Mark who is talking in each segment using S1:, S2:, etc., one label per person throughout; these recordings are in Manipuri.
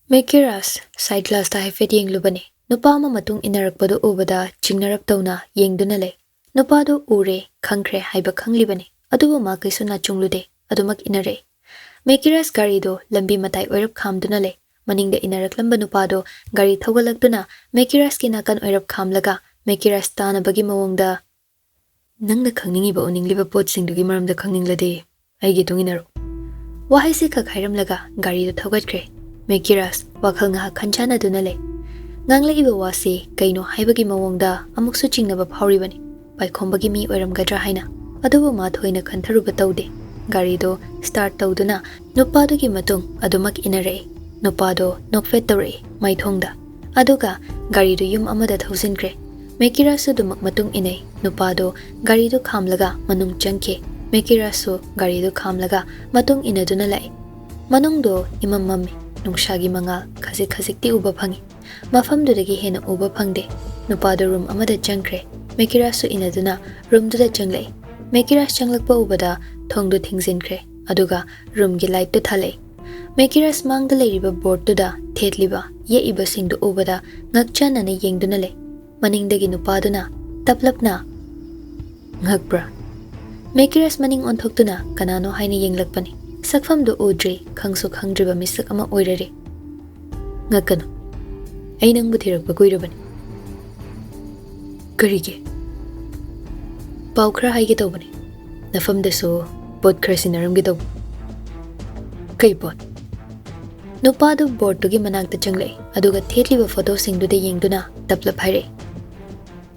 S1: Mekiras side glass ta haifet yenglubani. Nupa ama matung inarakpado ubada chingnarak tawna yengduna lay. Nupado ure khangkhre haiba khanglibani. Adubu ma kaisu na chunglude adumak inare. Mekiras gari do lambi matai oirap khamduna lay. Maningda inarak lamba nupado gari thawgalakduna Mekiras ki nakan oirap khamlaga Mekiras tana bagi mawongda nangna khangningi ba uningliba pot singdugi maramda khangninglade aigi tunginaro. Wahai si ka khairamlaga gari do thawgatkre. Mekiras WakhaL nga khanchana duna lay. Ngangla iba wasi kaino haibagi mawongda amuksu chingnaba phawribani. Paikhombagi mi oiramgadra haina. Adubu ma thoina khantharuba tawde. Gari do start tawduna nupado gi matung adumak inare. Nupado nokfet tawre maithongda. Aduga gari do yum amada thausinkre. Mekirasu dumak matung inay. Nupado gari do khamlaga manung changke. Mekirasu gari do khamlaga matung inaduna lay. Manung do imam mami. Nungshagi mangal khasik ti uba phangi. Mafamdudagi hena uba phangde. Nupado room amada changkre. Mekirasu inaduna room duda changlay. Mekiras changlakpa ubada thongdu thingzinkre. Aduga room gi light tu thalay. Mekiras mangda layriba board duda thetliba ye iba singdu ubada ngakchana na yengduna lay. Maningdagi nupaduna taplapna ngakbra. Mekiras maning onthoktuna kanano haina yenglakpani. Sakfamdu udri khangsu khangdriba misak ama oirare. Ngakano. Ay nang butirakpa kuirabani. Karige. Pau khra haige tawbani. Nafamdasu bod khra sinaramge tawb. Kay bod. Nupado board tugi manakta changlay. Aduga thetliba photo singduda yengduna taplap haire.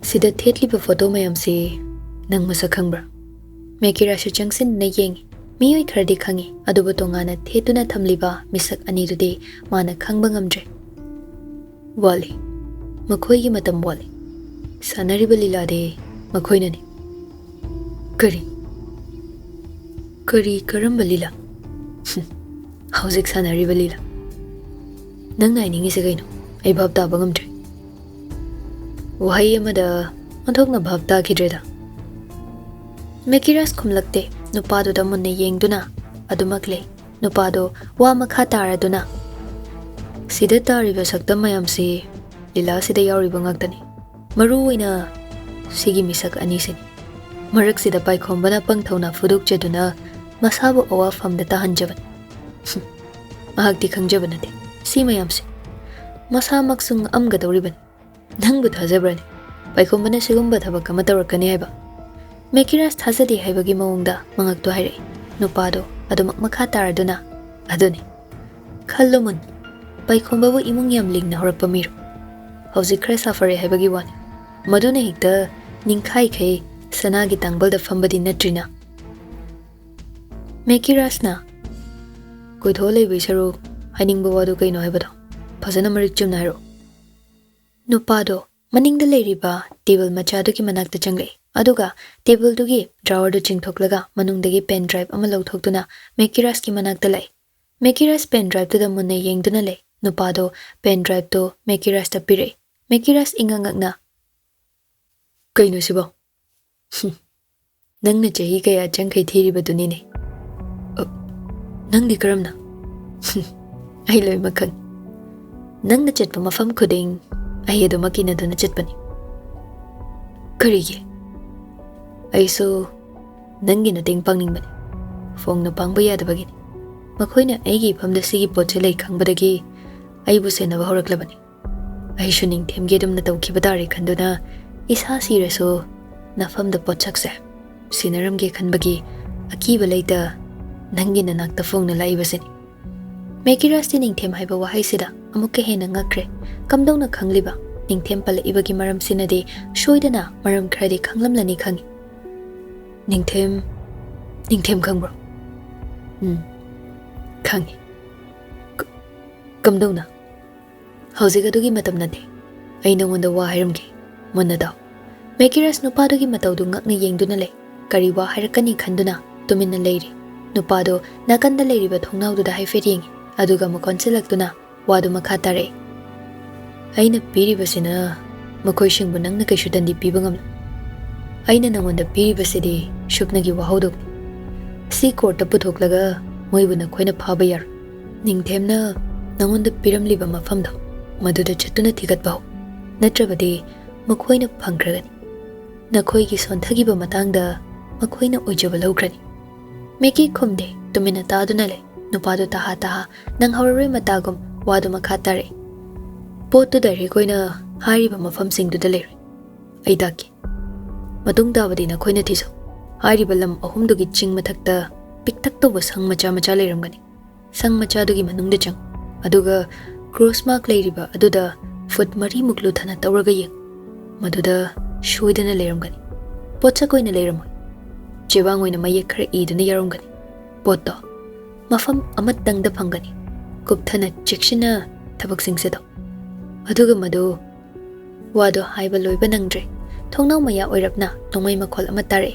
S1: Sida thetliba photo mayam si nang masak khangbra. Mekirasu changsin na yengi. Miyoi khardi khangi adubu tongana thetuna thamliba misak anirude mana khangba ngamdre. Wali. Makhoi gi matam wali. Sanariba lilade makhoi nani. Kari. Kari karamba lila. Hauzik sanariba lila. Nang nainingi sa kaino ay bhab taba ngamdre. Wahai amada anthok na bhab ta kidreda. Mekiras kumlakte. Nupado da munna yengduna adumaklay. Nupado wa makha taraduna. Sida tariba sakta mayam si lila sida yauriba ngaktani. Maruina sigi misak anisini. Marak sida paikhombana pangthawna fuduk jaduna masabu awa famda tahanjaban. Mahagti khangjaban ate. Si mayam si. Masa maksung amgadawriban. Nangbu thajabrani. Paikhombana sigumba thabak kama tawrakani haiba. Mekiras thazadi haibagi mawongda mangakto haire. Nupado adumak makha taraduna. Aduni. Khallumun. Paikhombabu imung yamling na horakpa miru. Hauzik khra safare haibagi wani. Maduna hikta ningkhai khay sanagi tangbal da fambadi natrina. Mekiras na. Koitho laibai saru hainingba wadu kaino haibado. Phazana marik chumna haro. Nupado maningda lairiba table machadu ki manakta changlay. Aduga table dugi drawer du chingthoklaga manungdagi pen drive ama lawthoktuna Mekiras ki manakta lay. Mekiras pen drive tuda munna yengduna lay. Nupado pen drive to Mekiras ta pire. Mekiras ingangakna. Kaino sibo? Nangna chahi kaya changkhay thiriba dunine. Nangdi karamna? Ay loy makhang. Nangna chatpa mafam khuding ay ado makina duna chatpani. Karige. Aiso nangi na ting pangningban. Fong na pangba yadabagin. Makoy na aigi pamda sigi potse lay kangbadagi ay buse na bahoraklabani. Ay shuning temgedum na tawkibadari kanduna isa siraso na famda potsakse. Sinaramge kanbagi akiba layta nangi na nagtafong na laibasini. Mekiras tining tem haiba wahay sida amuk kahena ngakre kamdaw na kangliba ning tem pala ibagi maram sinade shoyda na maram kradi kanglamlani kangi. Ningtem kangbro. Kangi. Kamdaw na. Hauzik adugi matam nade. Ay nangwanda wa hairamge. Muna daw. Mekiras nupado gi matawdu ngakna yengduna lay. Kari wa hairakani khanduna tumin na layri. Nupado nakanda layriba thongnaw da haifet yengi. Aduga makonsilaktuna wadu makha tare. Aina piribasina makoy singbu nangna kayshu dandi piba ngamla. Aina nangwanda piribasidi shupnagi wahawdog. Si korta puthoklaga moibu na khoina phaba yar. Ningthemna nangonda piramliba mafamdo maduda chatuna thigatbaw natrabadi makhoina phangkragani nakhoi gi sonthagi ba matangda makhoina ojaba lograni meki khumde tumina taduna le nupado taha taha nang hawre matagum wadu makhatare potu dare koina hariba mafam singdu dale aidaki matung dabadi nakhoina thiso hariba lam ahumdu gi ching mathakta piktak to sang macha macha leramgani sang macha dugi manungda chang aduga cross mark leiriba aduda foot mari muklu thana tawraga yeng maduda shoidana leramgani potcha koina leramoi chewang oina maye khara iduna yaramgani potto mafam amatangda phangani kupthana chekshina thabak singse do aduga madu wado haiba loiba nangdre thongnau maya oirapna nongmai makhol amatare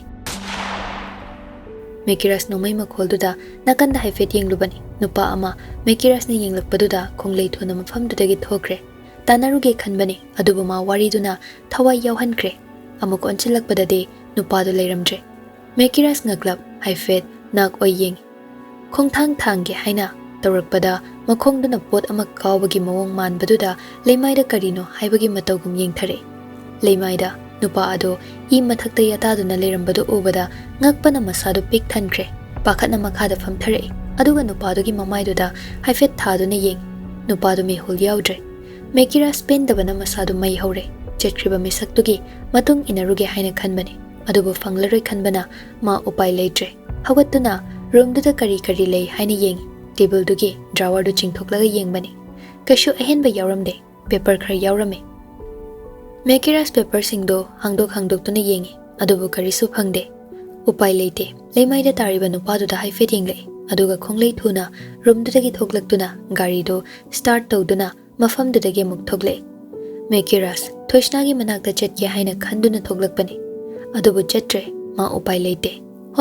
S1: Mekiras no may makhol duda nakanda haifet yenglubani nupa ama Mekiras na yenglakpaduda konglay thuna mafam dudagi thokre tanaruge khanbani adubu ma wari duna thawai yawhankre amuk onchilakpadade nupa du leiramdre Mekiras ngaklap haifet nak oyeng khongthang thangge haina tawrakpada makhong duna pot ama kawbagi mawong manbaduda leimaida karino haibagi matawgum yengthare leimaida nupa ado I mathakta yataduna leirambadu ubada ngakpana masadu pik thankre pakhatna makhada famthare aduga nupa dugi mamaiduda haifet thaduna yeng nupa du me hul yaudre Mekira spend dabana masadu mai hore chetkriba misaktugi matung inaruge haina khanbani adubu fanglaroi khanbana ma upai leitre hawatuna room duda kari kari lei haina yeng table dugi drawer du chingthoklaga yengbani kashu ahenba yawramde paper khar yawrame Mekiras paper singdo hangdok tuna yengi adubu karisu phangde upai leite leimaida tariba nupa duda haifet yengle aduga khonglei thuna room dudagi thoklaktuna gari do start tawduna mafam dudagi muk thogle Mekiras thoisnagi manakta chetke haina khanduna thoklakpani adubu chetre ma upai leite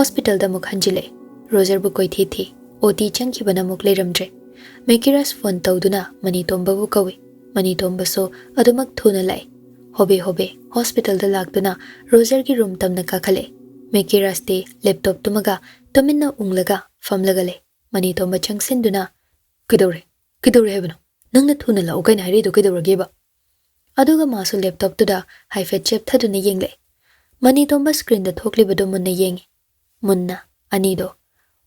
S1: hospital da muk hanjile roger bu koi thi oti changki bana muk leiramdre Mekiras phone tawduna mani tomba bu kawi mani tomba so adumak thuna lai hobe hospital da lagduna roger ki room tamna kakhale Mekiras te laptop tumaga tominna unglaga famlaga le mani tomba changsinduna kidore hebno nangna thuna la ugai na do kidore ba aduga masu laptop tuda haifet chep thaduna yengle mani tomba screen da thokli bado munna yengi munna ani do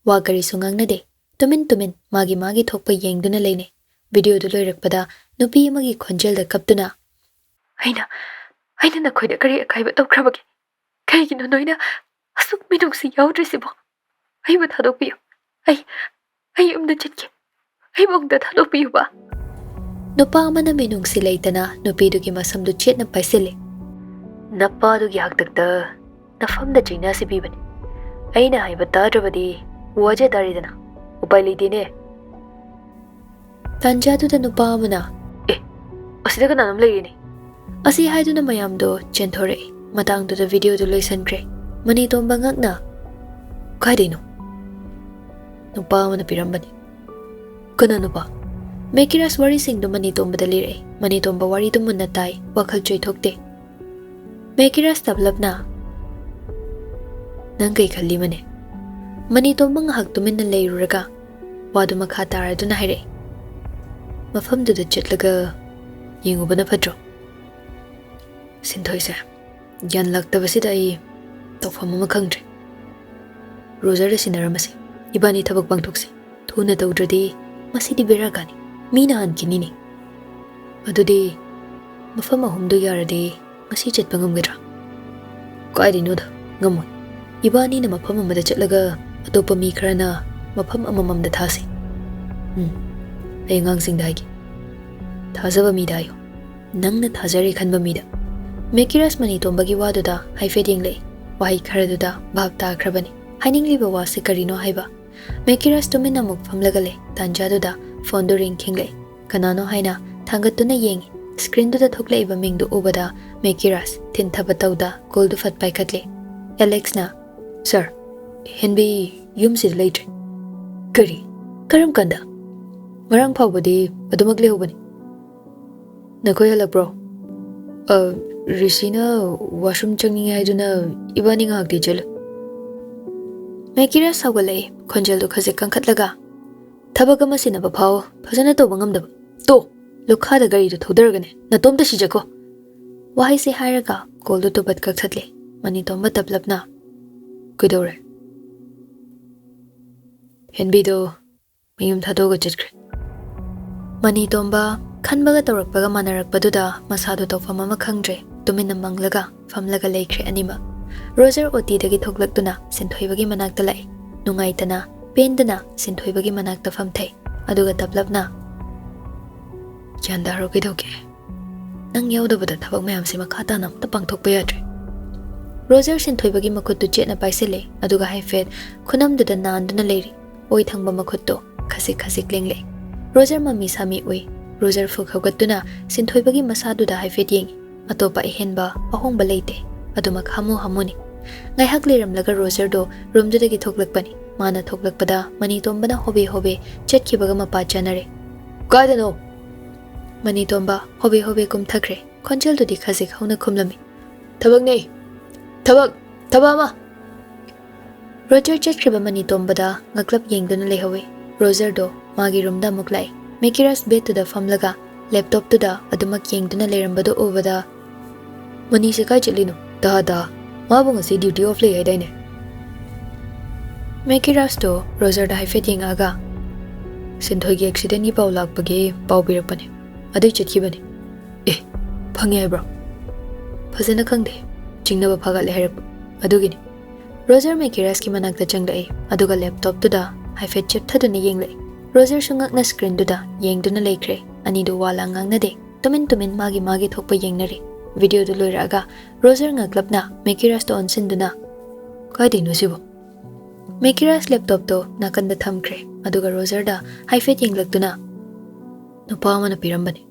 S1: wa gari sungangna de tumin magi thokpa yengduna leine video du loirakpada nupi magi khonjel da kaptuna Aina na khoida kari akaiba tawkrabagi kaigino noina asuk minungsi yaudrisibo aiba thadokpiyo ai umda chetke ai bongda thadokpiyo ba nupa amana minungsi leitana nupi dugi masamdu chetna paisile napa dugi haktakta nafamda china sibibani aina haiba tadrabadi waje daridana upai leitine tanjaduda nupa amana asida kana nam leini Asi haiduna mayamdo chenthore matangduda video du loisankre mani tomba ngakna kaidino nupa mana pirambani kana nupa Mekiras wari singdu mani tomba dalire mani tomba wari du munna tai WakhaL choi thokte Mekiras tablapna nangai khalli mane mani tomba ngahak tuminna leiruraga wadu makha taraduna haire mafamduda chetlaga yengubana phadro Sintoise yan laktabasida ai tawfam ama khangdre Roger sinaramase ibani thabak bangthokse thuna tawdradi masidi beragani mina hankinini adudi mafam ahumdu yarade masi chetpa ngamgadra kaidinoda ngamoi ibani na mafam amada chetlaga atopa mi kharana mafam amamamda thase lengang singdagi thazaba mi dayo nangna thazare khanba mida Mekiras mani tombagi waduda haifet yengle wahi kharaduda bhab ta khrabani hainingli ba se karino haiba Mekiras tumina muk famlagale tanjaduda phone do ring khingle kanano haina thangatuna yeng screen duda thokle iba mingdu ubada Mekiras tin thabatawda call du fat paikhatle Alex na sir henbi yumsi later karam kanda marang phawbadi adumagle hobani nakoy hala bro Rishina washroom changni haiduna ibani ngakti chalo Mekiras hawale khonjel du khaje kankhatlaga Tabak ama sinaba phao phajana tawba ngamdaba to lukhada gari do thodargane natomda sijako wahai se hairaga kol do bat kak thatle mani tomba taplapna kudore henbi do mayum thado ga chakre mani tomba khanbaga tawrakpaga manarakpaduda masado tawfam ama khangdre tumina manglaga famlaga leikre anima Roger oti dagi thoklaktuna sinthoibagi manakta lai nungaitana pendana sinthoibagi manakta famthai aduga taplapna Yandaro kidoke nang yaudabada thabak mayam se makata nam ta pangthokpa yadre Roger sinthoibagi makuttu chetna paisele aduga haifet khunamduda nanduna leiri oi thangba makutto khasik khasik lengle Roger mami sami oi Roger fukhagatuna sinthoibagi masaduda haifet yeng atopa ihenba ahongba leite aduma khamu hamuni ngai hak leramlaga Roger do room dagi thoklakpani mana thoklakpada mani tombana hobe hobe chetkibaga mapa chanare kaidano mani tomba hobe hobe kum thakre khonjal do dikhase khauna khumlami thabak nei thabama Roger chetkriba mani tombada ngaklap yengduna lehawe Roger do magi room da muklai Mekiras bed to the famlaga laptop to da adumak yengduna lerambado over the mani se kai chelino da mabung si duty off le haidai Mekiras to Roger da haifet yeng aga sinthoigi accident gi paw lakpage paw birakpane adai chetkibani phangi bro phajana khangde jingnaba phagale hairap adugini Roger Mekiras ki manakta changlai aduga laptop to da haifet chepthaduni yenglai Roger sungakna screen duda yengduna leikre ani do wala ngangnade tumin magi thokpa yengnari video du loiraga Roger ngaklapna Mekiras to onsinduna kaidino sibo Mekiras laptop to nakanda thamkre aduga Roger da haifet yenglaktuna nupa mana pirambani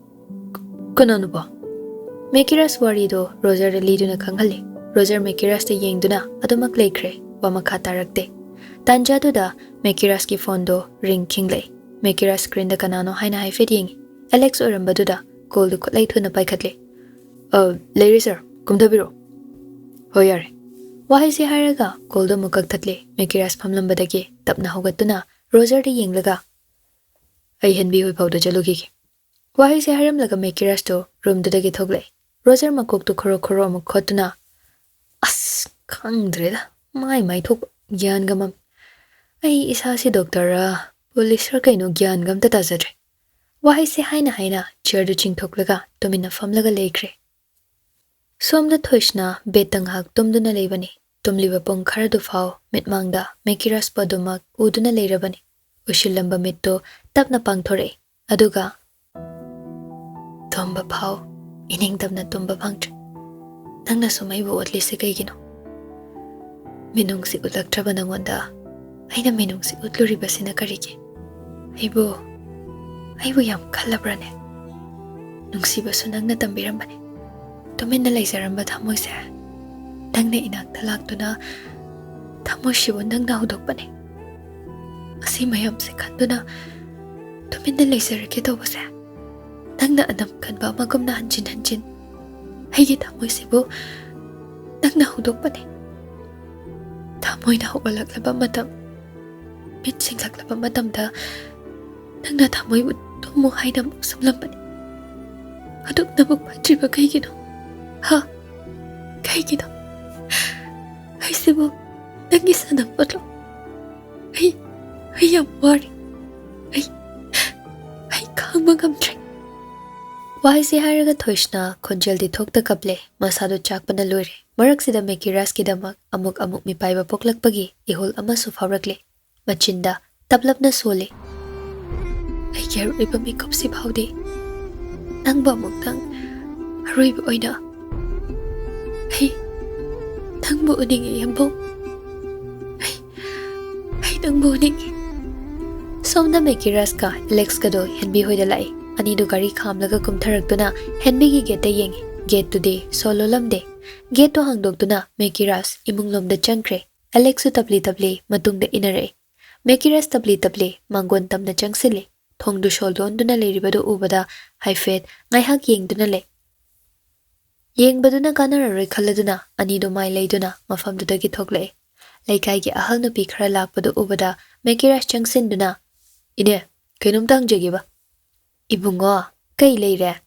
S1: kana nupa Mekiras wari do Roger da liduna khanghali Roger Mekiras te yengduna adumak leikre wama khata rakte tanja duda Mekiras ki phone do ring kinglei Mekiras screen da kanano haina haifet yeng Alex orambaduda call du kotlai thuna paikhatle Lady sir kumdabiro hoyare wahai se haraga call do mukak thatle Mekiras phamlambadagi tapna hogatuna Roger de yenglaga ai henbi hoi phawda chalugi wahai se haram laga Mekiras to room dudagi thoglai Roger makok tu khoro amuk khotuna as khangdreda mai thok gyan gamam ai isa si doctor police ra kaino gyan gam ta tajadre wahai se haina chair du chingthoklaga tumina famlaga leikre somda thoishna betang hak tumduna leibani tumliba pong khara du phau mitmangda Mekiras padumak uduna leirabani ushilamba mitto tapna pangthore aduga tomba phau ining tapna tumba phangtre nangna sumai bo atli se kaigino minung si ulaktraba nangonda aina minung si utluri basina karige aibo yam khalabrane nungsi basu nangna tambirambane tuminna leizaramba thamoi se nangna inak thalak thamoi shibo nangna hudokpane asi mayam se khanduna tuminna leizarake tobase nangna anam khanba magumna hanjin aigi thamoi sebo nangna hudokpane thamoi na holaklaba matam mit singlaklaba matamda nangna thamoi tumu haina samlambani aduk namuk patriba kaigino kaigino ai sebo nangi sanam patlo ai am worry ai khangba gamtre wahai se haraga thoishna khonjal di thokta kaple masado chakpana loire maraksida Mekiras ki damak amuk mi paiba poklakpagi ihol ama su phawrakle machinda taplapna sole ai kyar iba mi kopsi phawde nangba muktang haroiba oina ai nangbo uningi yambo ai nangbo uningi somda Mekiras ka Alex ka do henbi hoida lai ani do gari khamlaga kumtharakduna henbi gi gate yengi gate today solo lamde gate to hangdokduna Mekiras imunglomda changkre Alex su tabli matungda inare Mekiras tabli mangwan tamna changsile thongdu sholdon duna leribado ubada haifet ngai hak yengduna le yengbaduna kanara roi khaladuna ani do mai leiduna mafam dudagi thoklai laikai gi ahal nupi khara lakpado ubada Mekiras changsinduna ine Kainom tangjagiba. Ibungo, kay leire.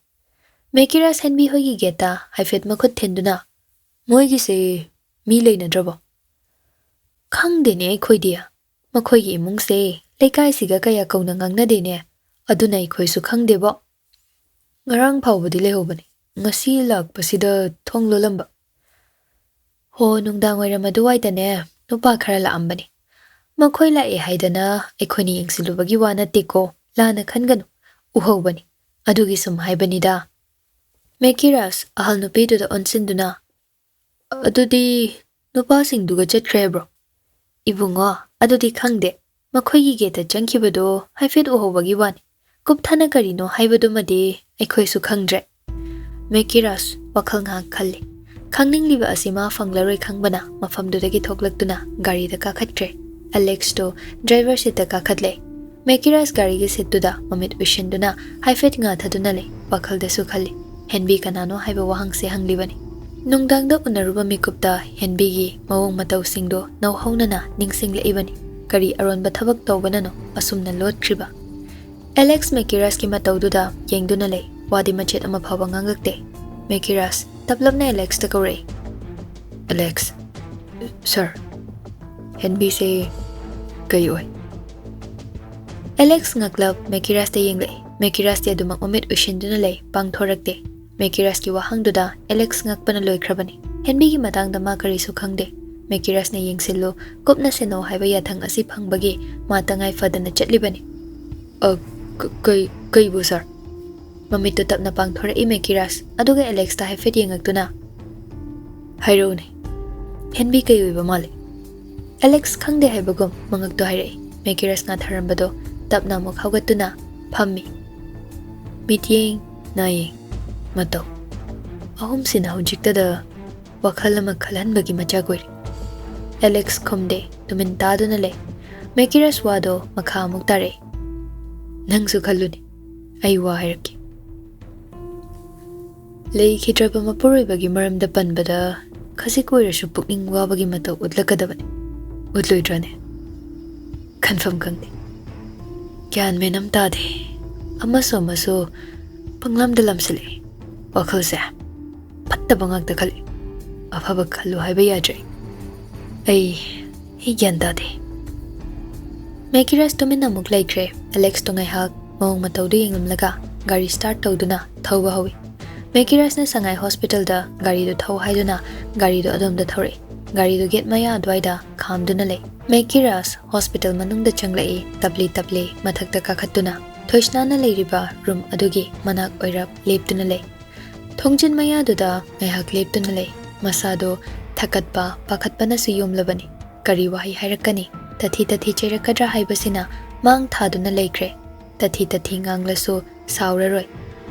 S1: Mekiras henbi hoigi geta haifet makut thenduna. Moigi se mi leina drabo. Khangdene khoidia. Makhoigi imung se leikai siga kaya kauna ngangna dene. Aduna ikhoi su khangdebo. Ngarang phawbadi lehobani. Ngasi lakpasida thonglo lamba. Ho nungdang wairam aduwaitane nupa khara laambani. Makhoi lae haidana aikhoni yengsilubagi wana teko lana khanganu uhobani. Adugi sum haibanida. Mekiras ahal nupiduda onsinduna. Adudi nupa singduga chatkrebro. Ibungo adudi khangde. Makhoigi geta changkibado haifet uhobagi wani. Kupthana karino haibadumadi aikhoi su khangdre. Mekiras WakhaL nga khalli. Khangningliba asima fanglaroi khangbana mafamdudagi thoklaktuna gari da kakhatkre. Alex to driver seat da kakhatle. Mekiras gari gi seat tuda mamit ushinduna haifet nga thaduna le WakhaL da su khalli. Henbi kanano haiba wahang se hanglibani. Nungdang da unaruba mikupta henbi gi mawong mataw singdo nauhawnana ningsingla ibani. Kari aron ba thabak tawbana no asumna lotkriba. Alex Mekiras ki matawduda yengduna le wadi machet ama phawa ngangakte. Mekiras taplapna Alex ta kore. Alex, sir, henbi se kayoy. Alex ngaklap Mekiras ta yengle. Mekiras ti adumang umit ushinduna le pangthorakte. Mekiras ki wahangduda Alex ngakpana loikrabani. Henbi ki matangda ma kari su khangde. Mekiras na yengsillo kupna seno haiba yathang asi phangbagi matangai fadana chatlibani. Kay bu sir. Mamito tapna pangthorai Mekiras aduga Alex ta haifet yengaktuna. Hairone. Henbi kayoy ba mali. Alex khangde haibagum mangakto hairai. Mekiras nga tharambado tapna muk hawgatuna phammi. Mityeng nayeng mataw. Ahum sina hujiktada WakhaL ama khalhanbagi machagoy. Alex khomde tumin taduna le. Mekiras wado makha amuk tare. Nangsu khalluni. Ai wa hairaki. Lei khidraba mapuroi bagi maramda panbada khasi koirasu pukning wabagi mataw udlakadabani. Udloidrane. Confirm kangde. Kyan menam tade. Amaso panglamda lamsale. WakhaL se pattaba ngakta khali. Afaba khallu haiba yadre. Ai gyan tade. Mekiras tumin amuk laikre. Alex tungai hak mawong matawdu yenglamlaga gari start tawduna thawba hawi. Mekiras na sangai hospital da gari do thaw haiduna gari do adom da thore. Gari do get maya adwaida khamduna le. Mekiras hospital manungda changlai tabli mathakta kakhatuna. Thoisnana leiriba room adugi manak oirap leptuna le. Thongjin maya duda ngaihak leptuna le. Masado thakatpa pakhatpana su yomlabani. Kari wahi hairakani. Tathi cherakadra haibasina mang thaduna leikre. Tathi nganglasu sauraroi.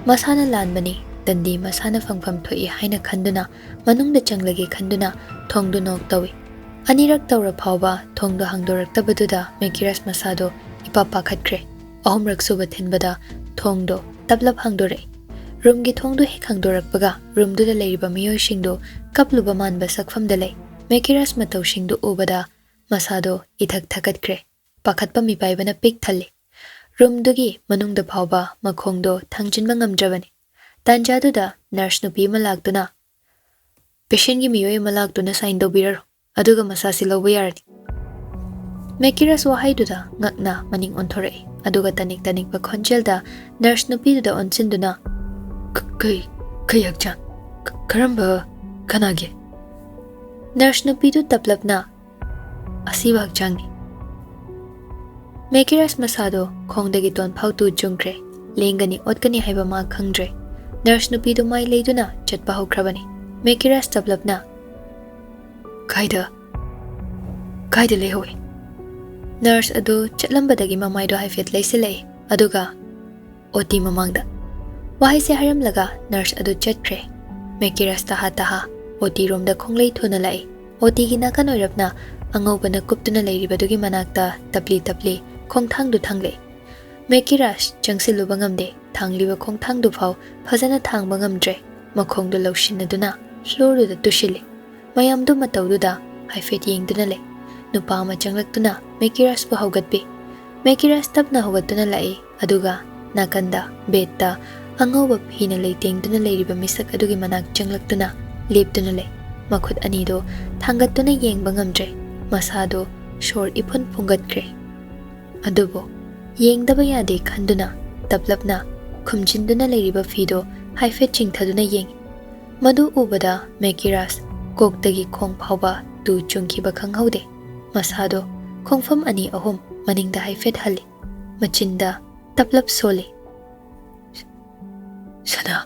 S1: Masana lanbani. Dandi masana fangfam thoi haina khanduna manungda changlage khanduna thongdu nok tawi. Anirak tawra phawba thongdo hangdoraktabaduda Mekiras masado ipa pakhatkre. Ahumrak suba thinbada thongdo tablap hangdore. Roomgi thongdo hek hangdorakpaga roomduda leiriba miyoi shingdo kapluba manba sakfamda lei. Mekiras mataw shingdo ubada masado ithak thakatkre. Pakhatpa mipaibana pik thalle. Roomdugi manungda phawba makhongdo thangjinba ngamdrabani. Tanjaduda nurse nupi malaktuna. Patient gi miyoi malaktuna sign dobiraro. Aduga masasi lawba yarani. Mekiras wahaiduda ngakna maning onthore. Aduga tanik pa khonjelda nurse nupiduda onsinduna. Kay hakchan. Karamba kanage. Nurse nupidu taplapna. Asiba hakchangni. Mekiras masado khongdagi ton phautu jungkre. Lengani otkani haiba ma khangdre. Nurse nupidu mai leiduna chatpa hokrabani. Mekiras taplapna. Kaida lehoy. Nurse adu chatlambadagi mamaido haifet leisilei. Aduga oti mamangda. Wahai se haramlaga nurse adu chatkre. Mekiras taha oti romda khonglei thuna lai. Oti gi nakan oirapna angobana kuptuna leiribadugi manakta tapli khongthangdu thangle. Mekiras changsiluba ngamde thangliba khongthangdu phau phajana thangba ngamdre. Makhongdu lawshinaduna floorduda tushili. Mayamdu matawduda haifet yengduna le. Nupa ama changlaktuna Mekiras bu hawgatbi. Mekiras tapna hawgatuna lai ꯑꯗꯨꯒ ꯅꯥꯀꯟꯗ ꯕꯦꯠꯇ ꯑꯉꯧꯕ ꯐꯤꯅ ꯂꯩꯇꯦꯡꯗꯨꯅ ꯂꯩꯔꯤꯕ ꯃꯤꯁꯛ ꯑꯗꯨꯒꯤ ꯃꯅꯥꯛ ꯆꯪꯂꯛꯇꯨꯅ ꯂꯦꯞꯇꯨꯅ ꯂꯩ꯫ ꯃꯈꯨꯠ ꯑꯅꯤꯗꯣ ꯊꯥꯡꯒꯠꯇꯨꯅ ꯌꯦꯡꯕ ꯉꯝꯗ꯭ꯔꯦ꯫ ꯃꯁꯥꯗꯣ ꯁꯣꯔ ꯏꯐꯨꯟ ꯐꯨꯡꯒꯠꯈ꯭ꯔꯦ꯫ ꯑꯗꯨꯕꯨ ꯌꯦꯡꯗꯕ ꯌꯥꯗꯦ ꯈꯟꯗꯨꯅ ꯇꯞꯂꯞꯅ ꯈꯨꯝꯖꯤꯟꯗꯨꯅ ꯂꯩꯔꯤꯕ ꯐꯤꯗꯣ ꯍꯥꯏꯐꯦꯠ ꯆꯤꯡꯊꯗꯨꯅ ꯌꯦꯡꯉꯤ꯫ ꯃꯗꯨ ꯎꯕꯗ ꯃꯦꯀꯤꯔꯥꯁ ꯀꯣꯛꯇꯒꯤ ꯈꯣꯡ ꯐꯥꯎꯕ ꯇꯨ ꯆꯨꯡꯈꯤꯕ ꯈꯪꯍꯧꯗꯦ꯫ ꯃꯁꯥꯗꯣ ꯈꯣꯡꯐꯝ ꯑꯅꯤ ꯑꯍꯨꯝ ꯃꯅꯤꯡꯗ ꯍꯥꯏꯐꯦꯠ ꯍꯜꯂꯤ꯫ ꯃꯆꯤꯟꯗ ꯇꯞꯂꯞ ꯁꯣꯜꯂꯤ꯫ "ꯁꯅꯥ,